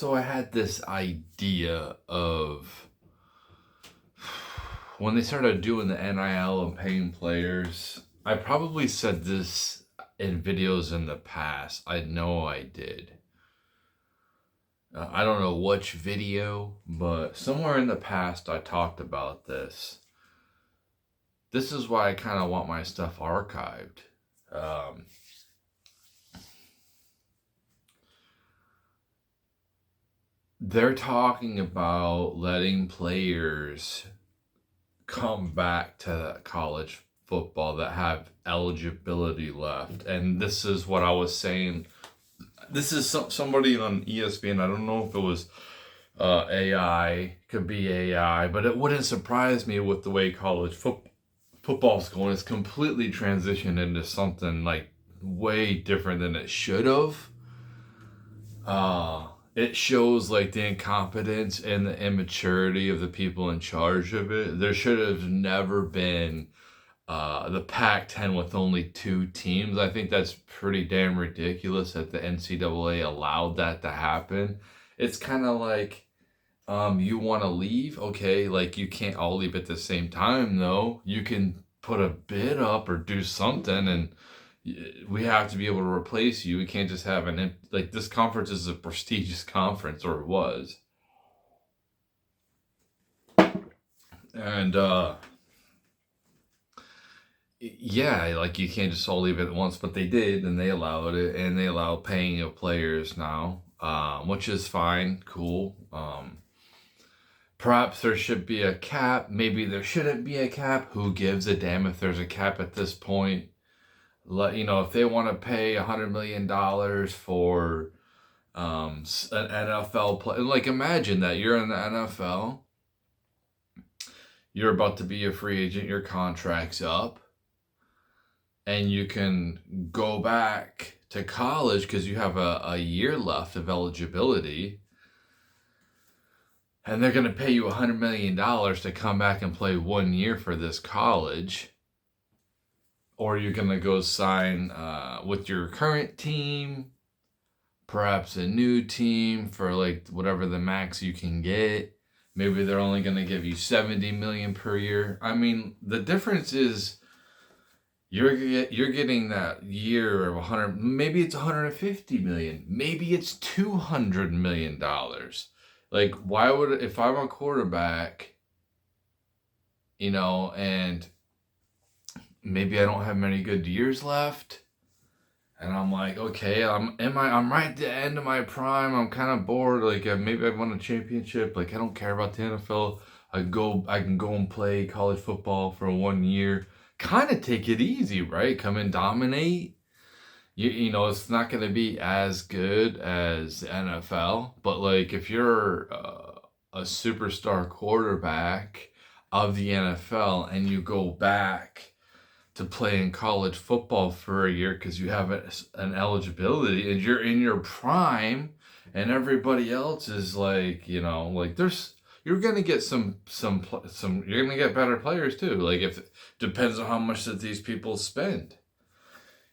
So I had this idea of when they started doing the NIL and paying players. I probably said this in videos in the past. I know I did. I don't know which video, but somewhere in the past I talked about this. This is why I kind of want my stuff archived. Um, they're talking about letting players come back to college football that have eligibility left. And this is what I was saying. This is somebody on ESPN. I don't know if it was AI, could be AI, but it wouldn't surprise me with the way college football's going. It's completely transitioned into something like way different than it should have. It shows like the incompetence and the immaturity of the people in charge of it. There should have never been the Pac-10 with only 2 teams. I think that's pretty damn ridiculous that the NCAA allowed that to happen. It's kind of like, you want to leave? Okay, like you can't all leave at the same time though. You can put a bid up or do something, and we have to be able to replace you. We can't just have like this conference is a prestigious conference, or it was. And yeah, like you can't just all leave it at once, but they did, and they allowed it, and they allow paying of players now, which is fine, cool. Perhaps there should be a cap. Maybe there shouldn't be a cap. Who gives a damn if there's a cap at this point? If they want to pay $100 million for an NFL play, like imagine that you're in the NFL, you're about to be a free agent, your contract's up, and you can go back to college because you have a year left of eligibility, and they're going to pay you $100 million to come back and play 1 year for this college. Or you're going to go sign with your current team, perhaps a new team for like whatever the max you can get. Maybe they're only going to give you $70 million per year. I mean, the difference is you're getting that year of 100, maybe it's 150 million, maybe it's $200 million. Like, why would, if I'm a quarterback, and maybe I don't have many good years left, and I'm like, okay, I'm right at the end of my prime. I'm kind of bored. Like maybe I've won a championship. Like I don't care about the NFL. I can go and play college football for 1 year. Kind of take it easy, right? Come and dominate. It's not going to be as good as the NFL, but like if you're a superstar quarterback of the NFL and you go back to play in college football for a year because you have an eligibility and you're in your prime, and everybody else is like, you're gonna get some you're gonna get better players too. Like if depends on how much that these people spend.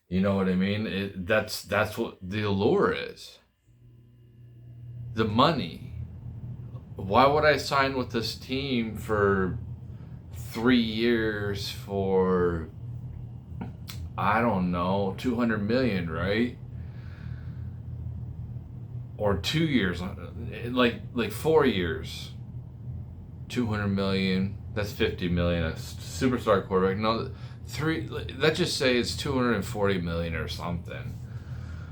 You know what I mean? That's what the allure is. The money. Why would I sign with this team for 3 years for, I don't know, 200 million, right? Or 2 years, like 4 years, 200 million. That's 50 million. A superstar quarterback. No, let's just say it's 240 million or something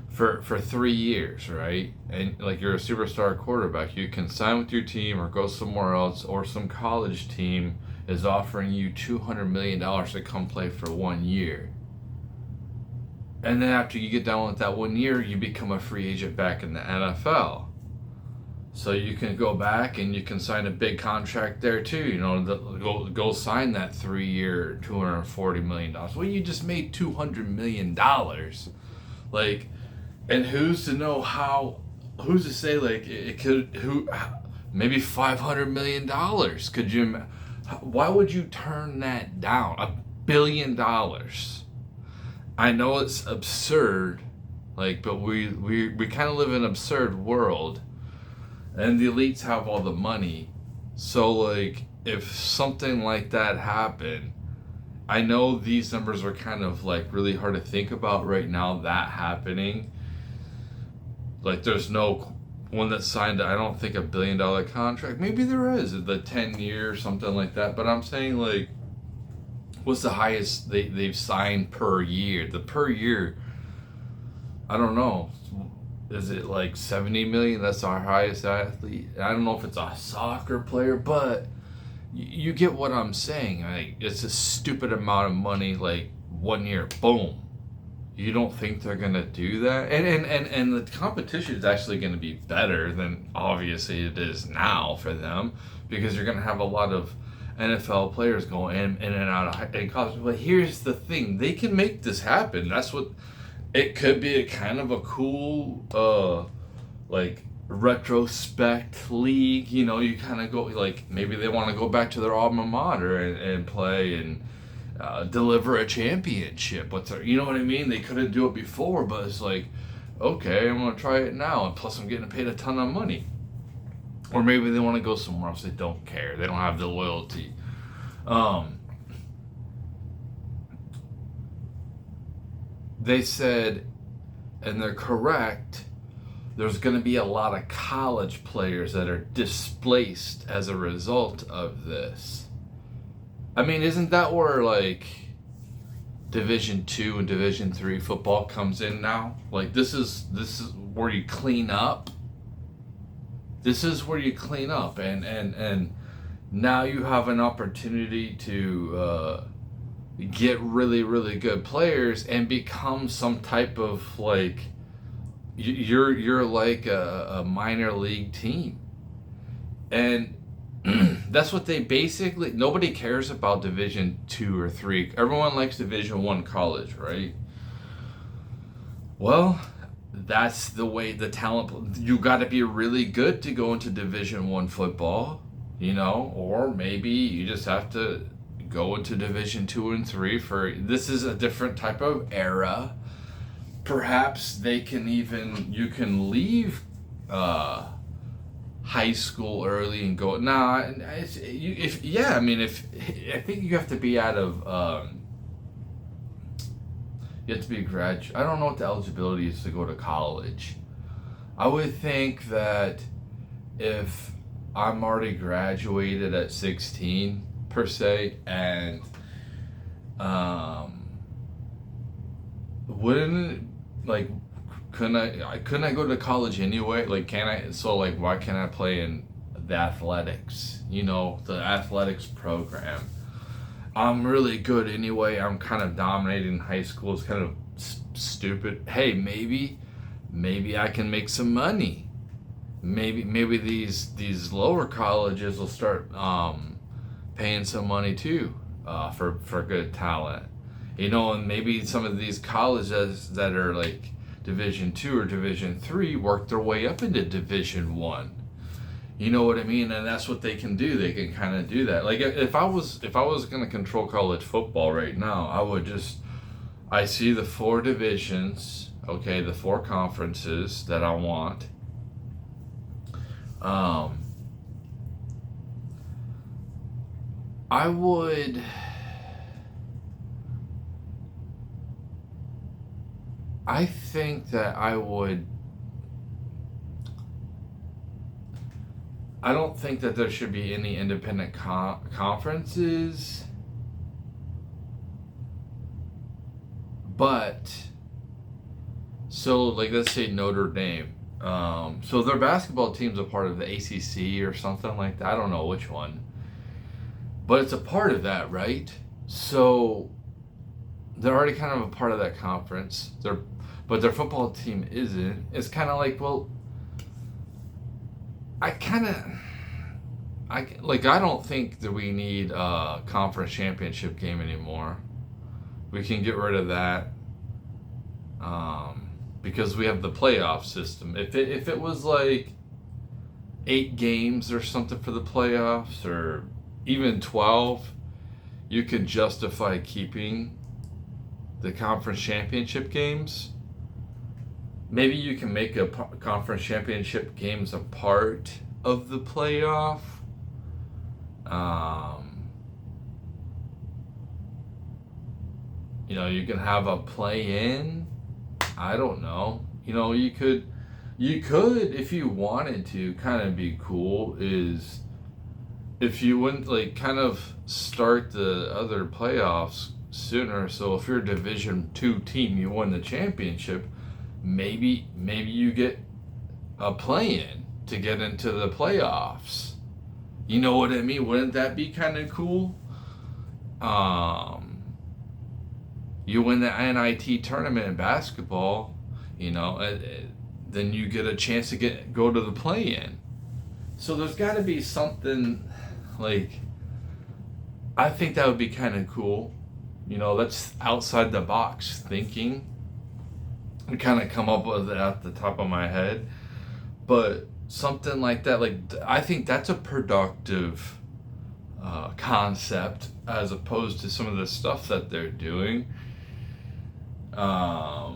for 3 years, right? And like you're a superstar quarterback, you can sign with your team or go somewhere else, or some college team is offering you $200 million to come play for 1 year. And then after you get done with that 1 year, you become a free agent back in the NFL. So you can go back and you can sign a big contract there too. Go sign that 3-year, $240 million. Well, you just made $200 million. Like, and who's to know who's to say like it could, maybe $500 million. Could you, why would you turn that down? $1 billion. I know it's absurd, but we kind of live in an absurd world. and the elites have all the money. So like if something like that happened, I know these numbers are kind of like really hard to think about right now, that happening. Like there's no one that signed, I don't think, $1 billion contract. Maybe there is, the 10-year, something like that. But I'm saying, like, what's the highest they've signed per year? The per year, I don't know. Is it like 70 million? That's our highest athlete. I don't know if it's a soccer player, but you get what I'm saying. Like, it's a stupid amount of money, like 1 year, boom. You don't think they're gonna do that? And the competition is actually gonna be better than obviously it is now for them, because you're gonna have a lot of NFL players going in and out of college. But here's the thing: they can make this happen. That's what it could be. A kind of a cool, like retrospect league. You know, you kind of go like maybe they want to go back to their alma mater and play and deliver a championship. You know what I mean? They couldn't do it before, but it's like, okay, I'm gonna try it now, and plus I'm getting paid a ton of money. Or maybe they want to go somewhere else. They don't care. They don't have the loyalty. They said, and they're correct, there's going to be a lot of college players that are displaced as a result of this. I mean, isn't that where like Division 2 and Division 3 football comes in now? Like this is where you clean up. This is where you clean up, and now you have an opportunity to get really, really good players and become some type of like you're like a minor league team. And that's what they basically, nobody cares about Division 2 or 3. Everyone likes Division 1 college, right? Well, that's the way the talent, you got to be really good to go into Division 1 football, you know, or maybe you just have to go into Division 2 and 3 for, this is a different type of era. Perhaps you can leave high school early and go. I think you have to be out of. You have to be a graduate. I don't know what the eligibility is to go to college. I would think that if I'm already graduated at 16 per se, and wouldn't it, like, couldn't I go to college anyway? Like, can I? So like, why can't I play in the athletics? You know, the athletics program. I'm really good anyway. I'm kind of dominating high school. It's kind of stupid. Hey, maybe I can make some money. Maybe these lower colleges will start paying some money too for good talent. You know, and maybe some of these colleges that are like Division 2 or Division 3 work their way up into Division 1. You know what I mean? And that's what they can do. They can kind of do that. Like if I was going to control college football right now, I see the 4 divisions, okay, the 4 conferences that I want. I think that I don't think that there should be any independent conferences, but so like let's say Notre Dame, so their basketball team's a part of the ACC or something like that. I don't know which one, but it's a part of that, right? So they're already kind of a part of that conference. But their football team isn't. It's kind of like, well, I don't think that we need a conference championship game anymore. We can get rid of that because we have the playoff system. If it was like 8 games or something for the playoffs, or even 12, you could justify keeping the conference championship games. Maybe you can make a conference championship games apart of the playoff. Um, you can have a play-in. I don't know. You could, if you wanted to, kind of be cool, is if you wouldn't like kind of start the other playoffs sooner. So if you're a Division II team, you won the championship, maybe you get a play-in to get into the playoffs. You know what I mean? Wouldn't that be kind of cool? You win the NIT tournament in basketball, then you get a chance to go to the play-in. So there's got to be something like, I think that would be kind of cool. That's outside the box thinking. I kind of come up with it at the top of my head, but something like that, like I think that's a productive concept as opposed to some of the stuff that they're doing. I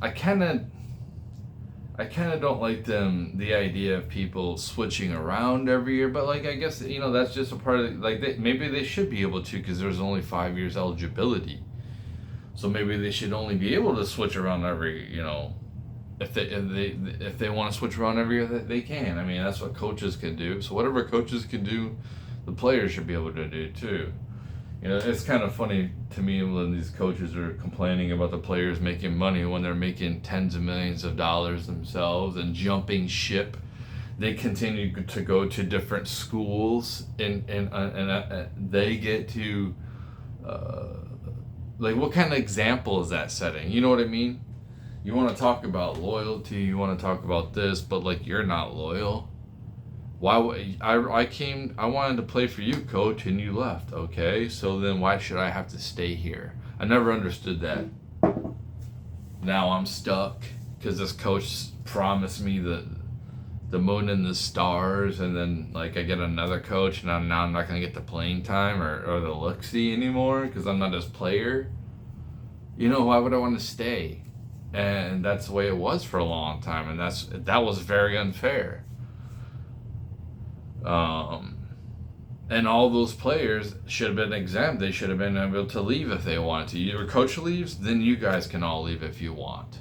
kind of don't like the idea of people switching around every year, but like I guess that's just a part of maybe they should be able to, because there's only 5 years eligibility, so maybe they should only be able to switch around every if they want to switch around every year, they can. I mean, that's what coaches can do. So whatever coaches can do, the players should be able to do too. It's kind of funny to me when these coaches are complaining about the players making money when they're making tens of millions of dollars themselves and jumping ship. They continue to go to different schools and they get to like, what kind of example is that setting? You know what I mean? You want to talk about loyalty, you want to talk about this, but like, you're not loyal. Why? I wanted to play for you, coach, and you left. Okay, so then why should I have to stay here? I never understood that. Now I'm stuck because this coach promised me the moon and the stars, and then like I get another coach, and now I'm not gonna get the playing time or the look-see anymore because I'm not his player. Why would I want to stay? And that's the way it was for a long time, and that was very unfair. And all those players should have been exempt. They should have been able to leave if they wanted to. Your coach leaves, then you guys can all leave if you want.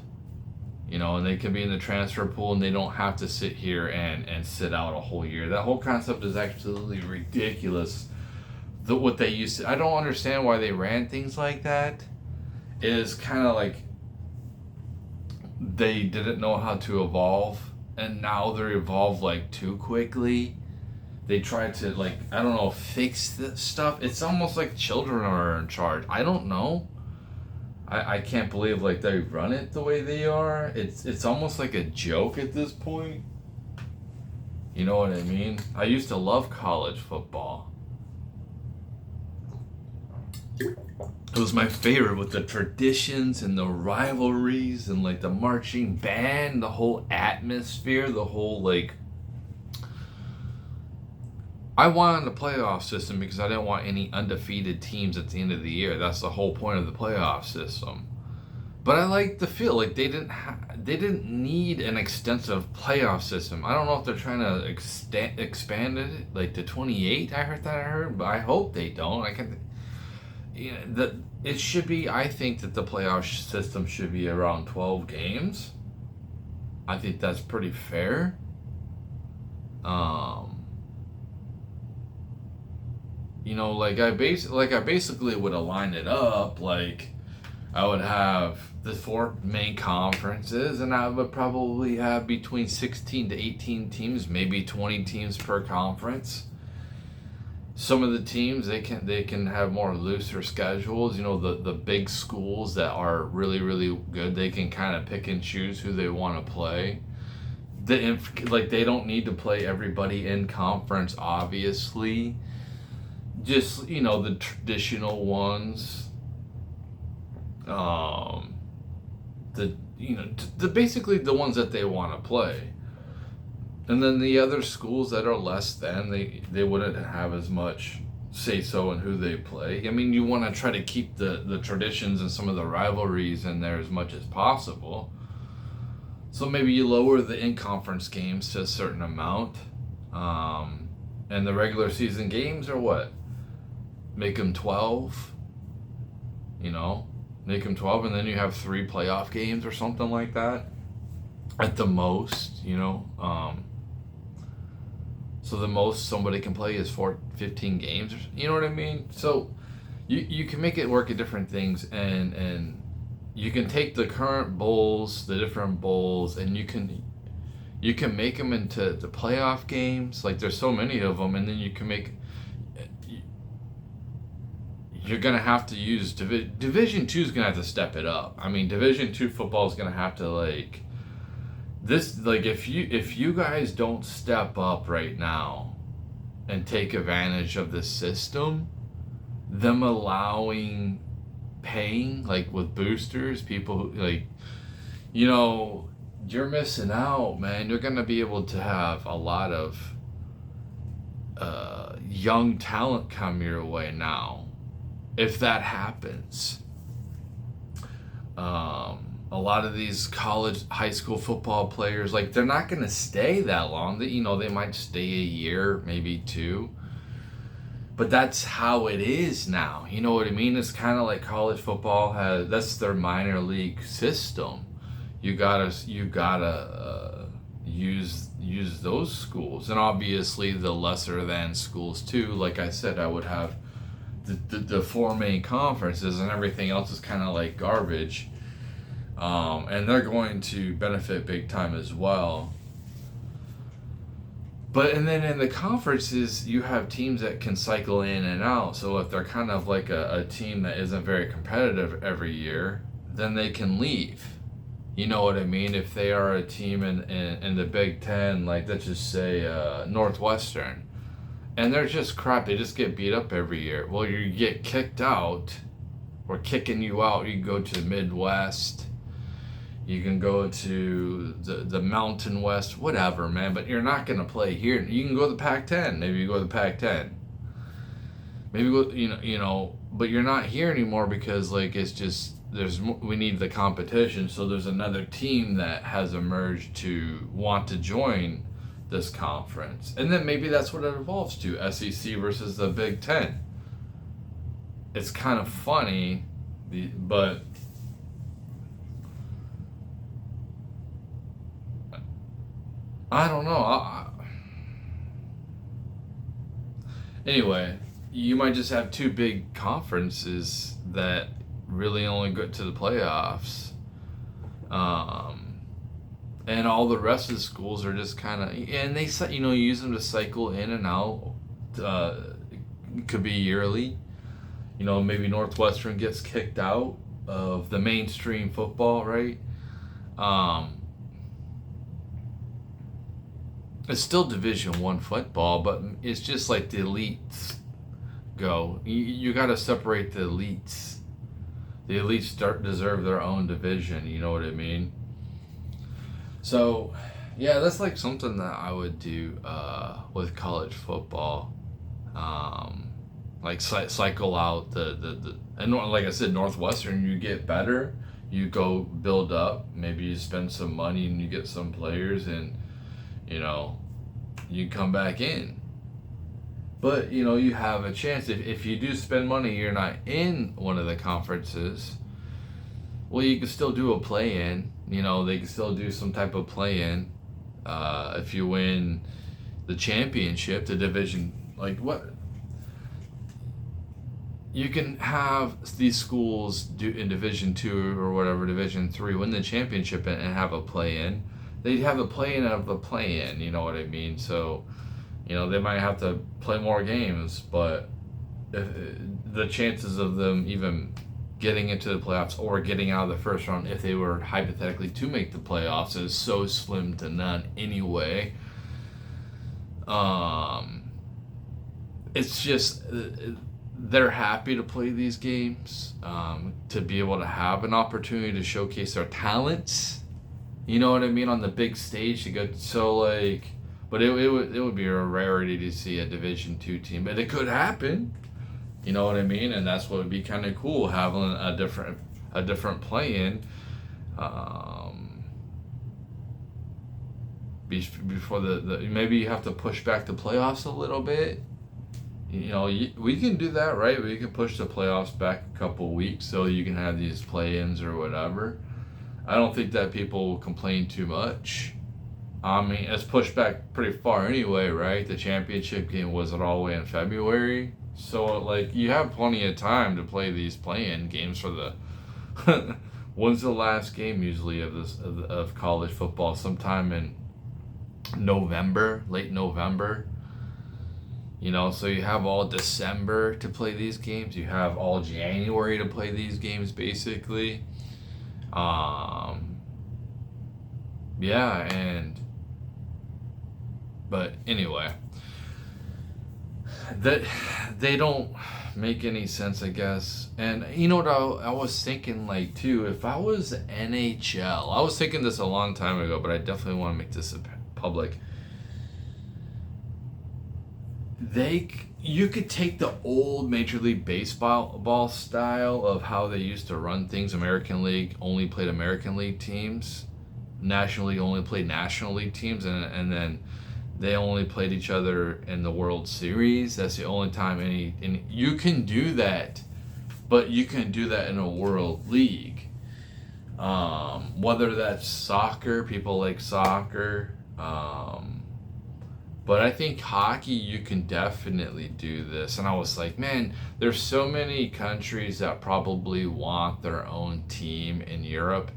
And they can be in the transfer pool, and they don't have to sit here and sit out a whole year. That whole concept is absolutely ridiculous. What they used to, I don't understand why they ran things like that. It is kind of like they didn't know how to evolve, and now they're evolved like too quickly. They tried to fix the stuff. It's almost like children are in charge. I don't know. I can't believe they run it the way they are. It's almost like a joke at this point. You know what I mean? I used to love college football. It was my favorite, with the traditions and the rivalries and the marching band, the whole atmosphere, the whole I wanted the playoff system because I didn't want any undefeated teams at the end of the year. That's the whole point of the playoff system. But I like the feel they didn't need an extensive playoff system. I don't know if they're trying to expand it to 28. I heard, but I hope they don't. It should be. I think that the playoff system should be around 12 games. I think that's pretty fair. I basically would align it up. I would have the 4 main conferences, and I would probably have between 16 to 18 teams, maybe 20 teams per conference. Some of the teams, they can have more looser schedules. The big schools that are really, really good, they can kind of pick and choose who they want to play. They don't need to play everybody in conference, obviously. Just the traditional ones. Basically the ones that they want to play. And then the other schools that are less than, they wouldn't have as much say-so in who they play. I mean, you want to try to keep the traditions and some of the rivalries in there as much as possible. So maybe you lower the in-conference games to a certain amount, and the regular season games are what? Make them 12. You know, make them 12, and then you have 3 playoff games or something like that, at the most. So the most somebody can play is 15 games. You know what I mean? So you can make it work at different things, and you can take the current bowls, the different bowls, and you can make them into the playoff games. Like, there's so many of them, and then you can make. You're gonna have to use Division Two is gonna have to step it up. I mean, Division Two football is gonna have to if you guys don't step up right now and take advantage of this system, them allowing paying with boosters, people you're missing out, man. You're gonna be able to have a lot of young talent come your way now. If that happens, a lot of these college, high school football players, they're not going to stay that long. They might stay a year, maybe 2. But that's how it is now. You know what I mean? It's kind of like college football that's their minor league system. You gotta use those schools, and obviously the lesser than schools too. Like I said, I would have the 4 main conferences, and everything else is kind of like garbage, and they're going to benefit big time as well. And then in the conferences, you have teams that can cycle in and out. So if they're kind of like a team that isn't very competitive every year, then they can leave. You know what I mean? If they are a team in the Big Ten, let's just say Northwestern, and they're just crap. They just get beat up every year. Well, you get kicked out. We're kicking you out. You can go to the Midwest. You can go to the Mountain West, whatever, man. But you're not going to play here. You can go to the Pac-10. Maybe you go to the Pac-10. Maybe go, but you're not here anymore because it's just we need the competition. So there's another team that has emerged to want to join this conference, and then maybe that's what it evolves to: SEC versus the Big Ten. It's kind of funny, but I don't know. Anyway, you might just have 2 big conferences that really only get to the playoffs. And all the rest of the schools are just kind of, and they use them to cycle in and out. It could be yearly. Maybe Northwestern gets kicked out of the mainstream football, right? It's still Division I football, but it's just like the elites go. You got to separate the elites. The elites deserve their own division. You know what I mean? So, yeah, that's something that I would do with college football. Cycle out and like I said, Northwestern, you get better, you go build up, maybe you spend some money and you get some players, and you come back in. But you have a chance if you do spend money, you're not in one of the conferences. Well, you can still do a play-in. They can still do some type of play-in. If you win the championship, the division, you can have these schools do in Division 2 or whatever, Division 3, win the championship and have a play-in. They'd have a play-in of the play-in, you know what I mean? So, they might have to play more games, but the chances of them even getting into the playoffs or getting out of the first round, if they were hypothetically to make the playoffs, is so slim to none anyway. It's just they're happy to play these games, to be able to have an opportunity to showcase their talents. You know what I mean, on the big stage to go. So but it would be a rarity to see a Division II team, but it could happen. You know what I mean? And that's what would be kind of cool, having a different play-in. before the maybe you have to push back the playoffs a little bit. We can do that, right? We can push the playoffs back a couple weeks so you can have these play-ins or whatever. I don't think that people will complain too much. I mean, it's pushed back pretty far anyway, right? The championship game wasn't all the way in February. So, like, you have plenty of time to play these play-in games for the... When's the last game usually of college football? Sometime in November, late November. So you have all December to play these games. You have all January to play these games, basically. But anyway, that they don't make any sense, I guess. And you know what I was thinking, like, too, if I was NHL, I was thinking this a long time ago, but I definitely want to make this public. You could take the old Major League Baseball style of how they used to run things. American League only played American League teams. National League only played National League teams. And then they only played each other in the World Series. That's the only time and you can do that. But you can do that in a World League. Whether that's soccer, people like soccer. But I think hockey, you can definitely do this. And I was like, man, there's so many countries that probably want their own team in Europe.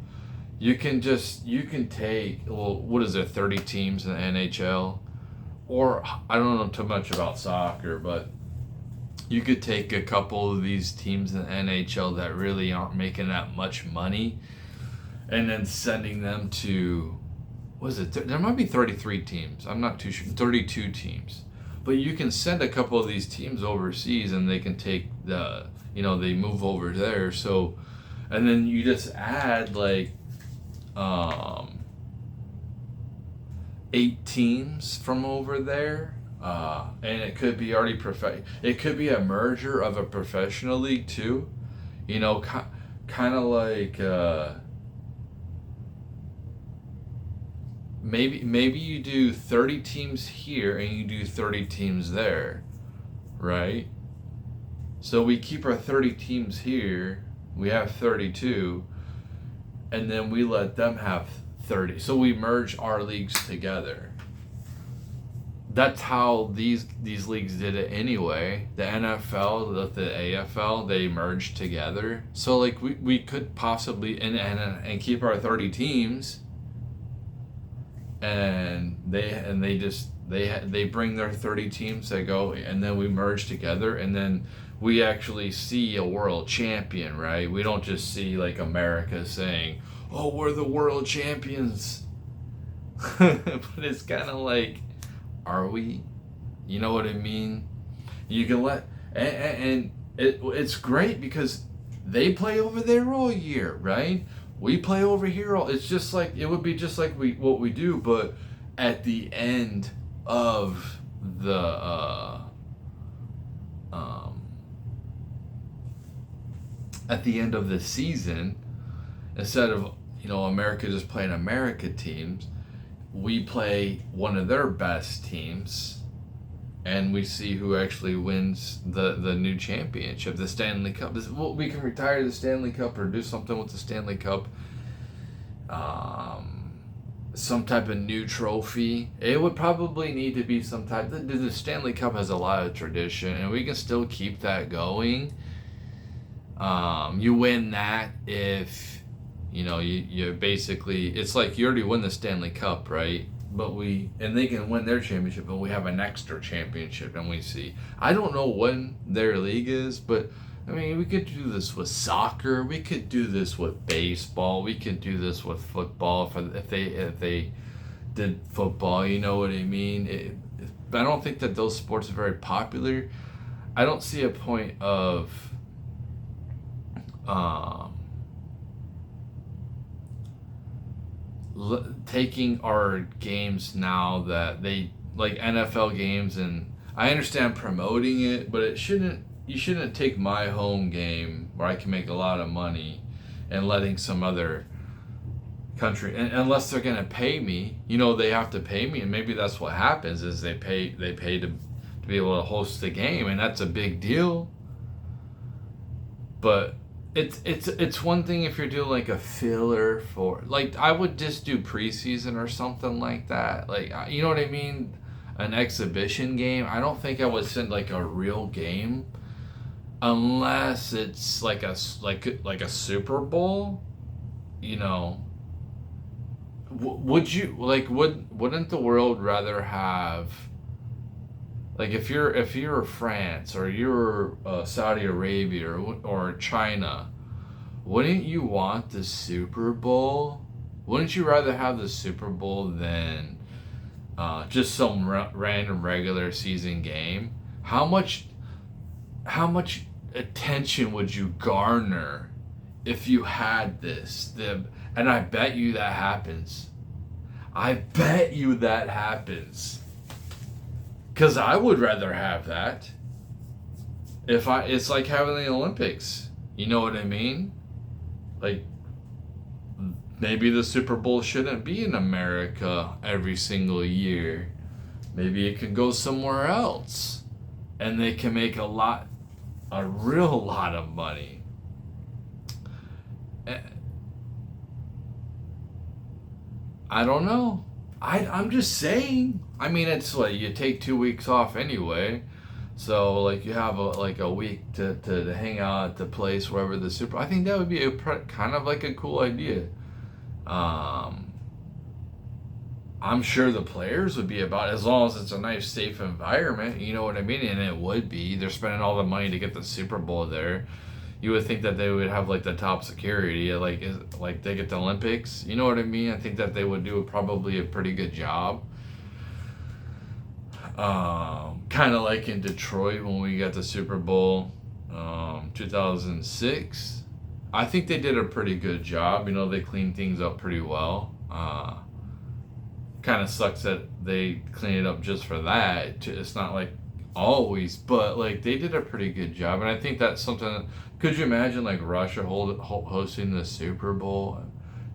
You can take, well, what is there, 30 teams in the NHL? Or, I don't know too much about soccer, but you could take a couple of these teams in the NHL that really aren't making that much money and then sending them to... Was it? There might be 33 teams. I'm not too sure. 32 teams. But you can send a couple of these teams overseas and they can take they move over there. So, and then you just add like 8 teams from over there. And it could be already it could be a merger of a professional league too. Kind of like... Maybe you do 30 teams here and you do 30 teams there, right? So we keep our 30 teams here, we have 32, and then we let them have 30. So we merge our leagues together. That's how these leagues did it anyway. The NFL, the AFL, they merged together. So like we could possibly and keep our 30 teams. And they bring their 30 teams, they go, and then we merge together, and then we actually see a world champion, right? We don't just see like America saying, oh, we're the world champions. But it's kind of like, are we? You know what I mean? You can and it's great because they play over there all year, right? We play over here. It's just like, it would be just like what we do, but at the end of the season, instead of America just playing America teams, we play one of their best teams, and we see who actually wins the new championship, the Stanley Cup. We can retire the Stanley Cup or do something with the Stanley Cup. Some type of new trophy. It would probably need to be some type... The Stanley Cup has a lot of tradition, and we can still keep that going. You win that if, you basically... It's like you already win the Stanley Cup, right? And they can win their championship, but we have an extra championship, and we see. I don't know when their league is, but I mean, we could do this with soccer. We could do this with baseball. We could do this with football if they did football. You know what I mean? I don't think that those sports are very popular. I don't see a point of taking our games now that they like NFL games, and I understand promoting it, but you shouldn't take my home game where I can make a lot of money and letting some other country, and unless they're gonna pay me, you know, they have to pay me, and maybe that's what happens is they pay to be able to host the game, and that's a big deal. But it's one thing if you're doing like a filler for, like, I would just do preseason or something like that, like, you know what I mean, an exhibition game. I don't think I would send like a real game unless it's like a Super Bowl, you know. Would you like wouldn't the world rather have, like, if you're France or you're Saudi Arabia or China, wouldn't you want the Super Bowl? Wouldn't you rather have the Super Bowl than just some random regular season game? How much attention would you garner if you had this? And I bet you that happens. I bet you that happens. Because I would rather have that. It's like having the Olympics. You know what I mean? Like, maybe the Super Bowl shouldn't be in America every single year. Maybe it could go somewhere else. And they can make a real lot of money. I don't know. I'm just saying. I mean, it's like you take 2 weeks off anyway, so like you have a week to hang out at the place wherever the Super. I think that would be kind of like a cool idea. I'm sure the players would be about it, as long as it's a nice, safe environment. You know what I mean? And it would be. They're spending all the money to get the Super Bowl there. You would think that they would have like the top security, like they get the Olympics. You know what I mean? I think that they would do probably a pretty good job. Kind of like in Detroit when we got the Super Bowl, 2006. I think they did a pretty good job. You know, they cleaned things up pretty well. Kind of sucks that they clean it up just for that. It's not like always, but like they did a pretty good job, and I think that's something. Could you imagine like Russia hosting the Super Bowl?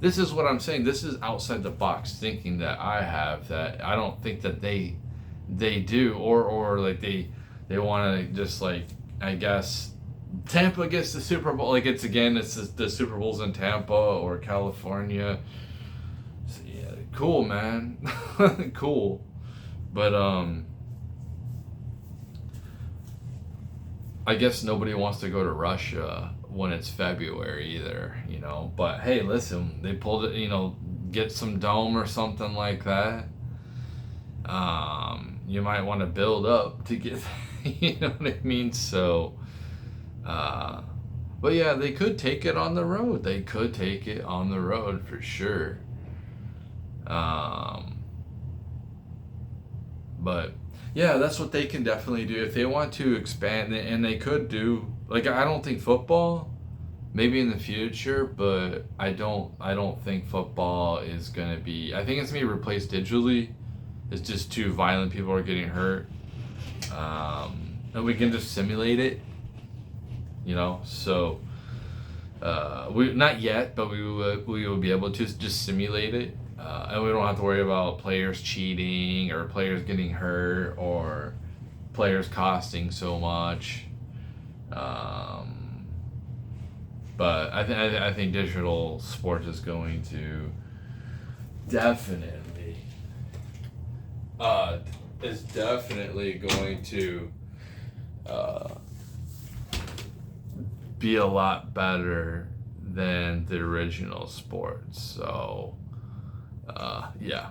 This is what I'm saying. This is outside the box thinking that I have, that I don't think that they do, or like they want to just, like, I guess Tampa gets the Super Bowl, like it's the Super Bowl's in Tampa or California. So, yeah, cool, man. Cool. But I guess nobody wants to go to Russia when it's February either, you know. But hey, listen, they pulled it, you know, get some dome or something like that. You might want to build up to get, you know what I mean? So, but yeah, they could take it on the road. They could take it on the road for sure. But yeah, that's what they can definitely do if they want to expand it, and they could do, like, I don't think football, maybe in the future, but I don't think football is gonna be. I think it's gonna be replaced digitally. It's just too violent. People are getting hurt, and we can just simulate it. You know, so we not yet, but we will be able to just simulate it. And we don't have to worry about players cheating or players getting hurt or players costing so much. But I think digital sports is going to definitely going to be a lot better than the original sports. So yeah.